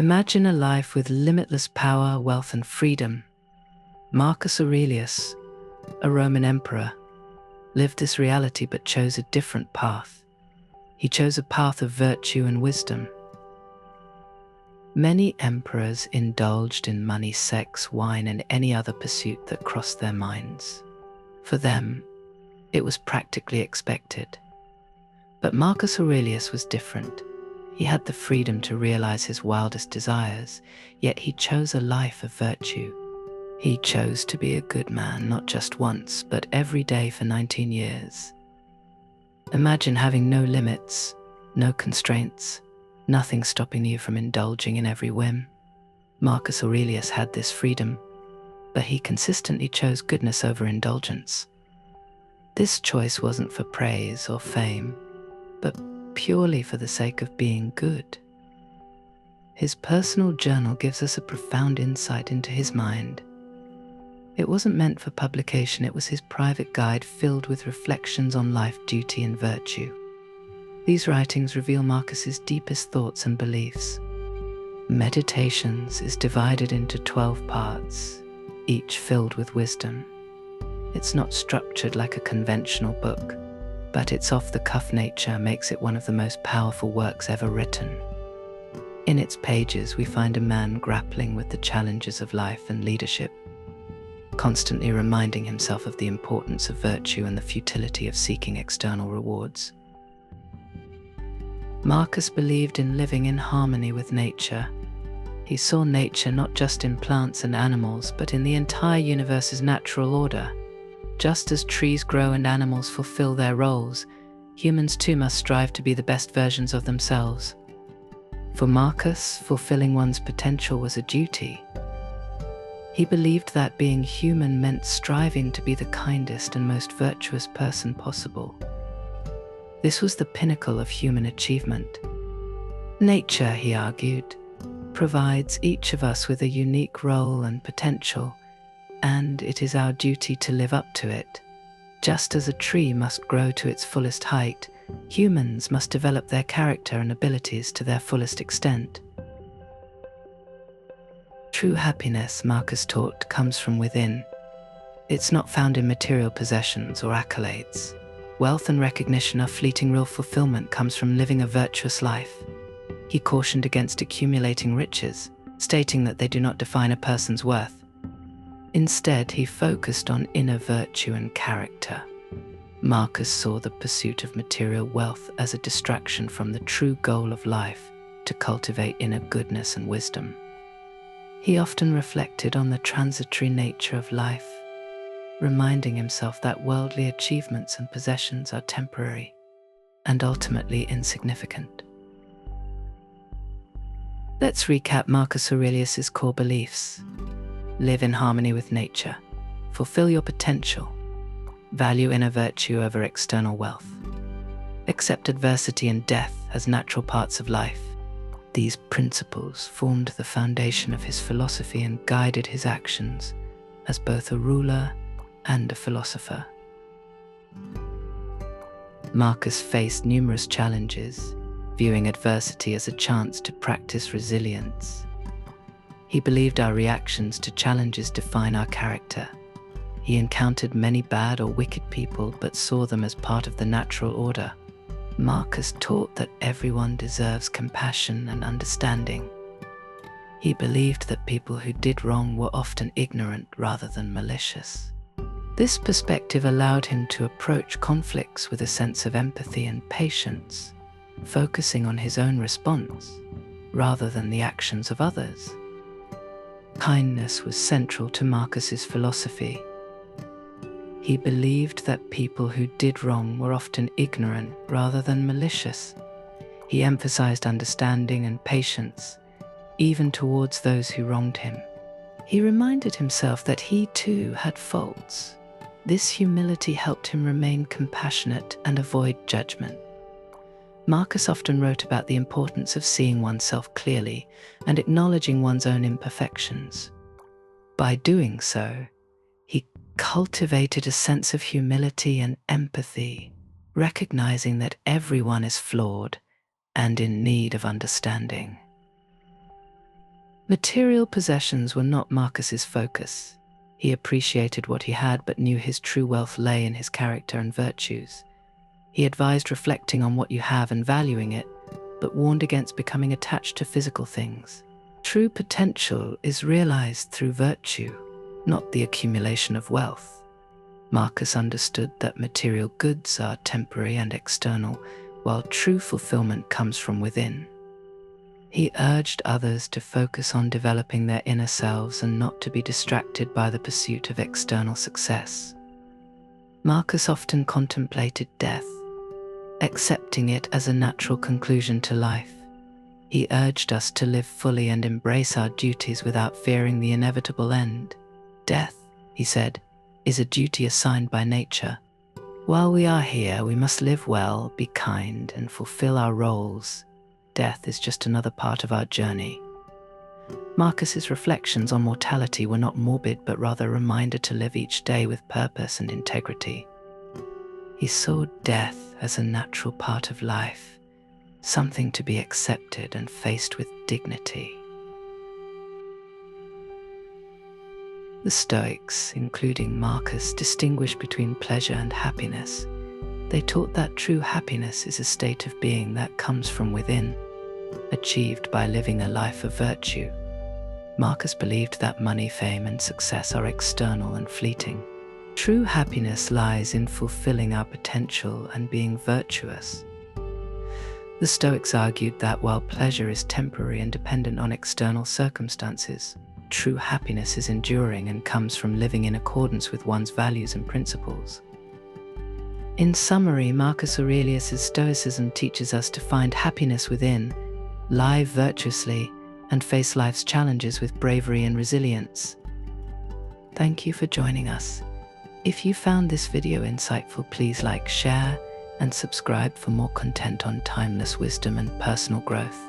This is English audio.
Imagine a life with limitless power, wealth, and freedom. Marcus Aurelius, a Roman emperor, lived this reality but chose a different path. He chose a path of virtue and wisdom. Many emperors indulged in money, sex, wine, and any other pursuit that crossed their minds. For them, it was practically expected. But Marcus Aurelius was different. He had the freedom to realize his wildest desires, yet he chose a life of virtue. He chose to be a good man, not just once, but every day for 19 years. Imagine having no limits, no constraints, nothing stopping you from indulging in every whim. Marcus Aurelius had this freedom, but he consistently chose goodness over indulgence. This choice wasn't for praise or fame, but purely for the sake of being good. His personal journal gives us a profound insight into his mind. It wasn't meant for publication, it was his private guide filled with reflections on life, duty, and virtue. These writings reveal Marcus's deepest thoughts and beliefs. Meditations is divided into 12 parts, each filled with wisdom. It's not structured like a conventional book, but its off-the-cuff nature makes it one of the most powerful works ever written. In its pages, we find a man grappling with the challenges of life and leadership, constantly reminding himself of the importance of virtue and the futility of seeking external rewards. Marcus believed in living in harmony with nature. He saw nature not just in plants and animals, but in the entire universe's natural order. Just as trees grow and animals fulfill their roles, humans too must strive to be the best versions of themselves. For Marcus, fulfilling one's potential was a duty. He believed that being human meant striving to be the kindest and most virtuous person possible. This was the pinnacle of human achievement. Nature, he argued, provides each of us with a unique role and potential, and it is our duty to live up to it. Just as a tree must grow to its fullest height, humans must develop their character and abilities to their fullest extent. True happiness, Marcus taught, comes from within. It's not found in material possessions or accolades. Wealth and recognition are fleeting, real fulfillment comes from living a virtuous life. He cautioned against accumulating riches, stating that they do not define a person's worth. Instead, he focused on inner virtue and character. Marcus saw the pursuit of material wealth as a distraction from the true goal of life, to cultivate inner goodness and wisdom. He often reflected on the transitory nature of life, reminding himself that worldly achievements and possessions are temporary and ultimately insignificant. Let's recap Marcus Aurelius's core beliefs. Live in harmony with nature. Fulfill your potential. Value inner virtue over external wealth. Accept adversity and death as natural parts of life. These principles formed the foundation of his philosophy and guided his actions as both a ruler and a philosopher. Marcus faced numerous challenges, viewing adversity as a chance to practice resilience. He believed our reactions to challenges define our character. He encountered many bad or wicked people, but saw them as part of the natural order. Marcus taught that everyone deserves compassion and understanding. He believed that people who did wrong were often ignorant rather than malicious. This perspective allowed him to approach conflicts with a sense of empathy and patience, focusing on his own response rather than the actions of others. Kindness was central to Marcus's philosophy. He believed that people who did wrong were often ignorant rather than malicious. He emphasized understanding and patience, even towards those who wronged him. He reminded himself that he too had faults. This humility helped him remain compassionate and avoid judgment. Marcus often wrote about the importance of seeing oneself clearly and acknowledging one's own imperfections. By doing so, he cultivated a sense of humility and empathy, recognizing that everyone is flawed and in need of understanding. Material possessions were not Marcus's focus. He appreciated what he had but knew his true wealth lay in his character and virtues. He advised reflecting on what you have and valuing it, but warned against becoming attached to physical things. True potential is realized through virtue, not the accumulation of wealth. Marcus understood that material goods are temporary and external, while true fulfillment comes from within. He urged others to focus on developing their inner selves and not to be distracted by the pursuit of external success. Marcus often contemplated death, accepting it as a natural conclusion to life. He urged us to live fully and embrace our duties without fearing the inevitable end. Death, he said, is a duty assigned by nature. While we are here, we must live well, be kind, and fulfill our roles. Death is just another part of our journey. Marcus's reflections on mortality were not morbid, but rather a reminder to live each day with purpose and integrity. He saw death as a natural part of life, something to be accepted and faced with dignity. The Stoics, including Marcus, distinguished between pleasure and happiness. They taught that true happiness is a state of being that comes from within, achieved by living a life of virtue. Marcus believed that money, fame, and success are external and fleeting. True happiness lies in fulfilling our potential and being virtuous. The Stoics argued that while pleasure is temporary and dependent on external circumstances, true happiness is enduring and comes from living in accordance with one's values and principles. In summary, Marcus Aurelius' Stoicism teaches us to find happiness within, live virtuously, and face life's challenges with bravery and resilience. Thank you for joining us. If you found this video insightful, please like, share, and subscribe for more content on timeless wisdom and personal growth.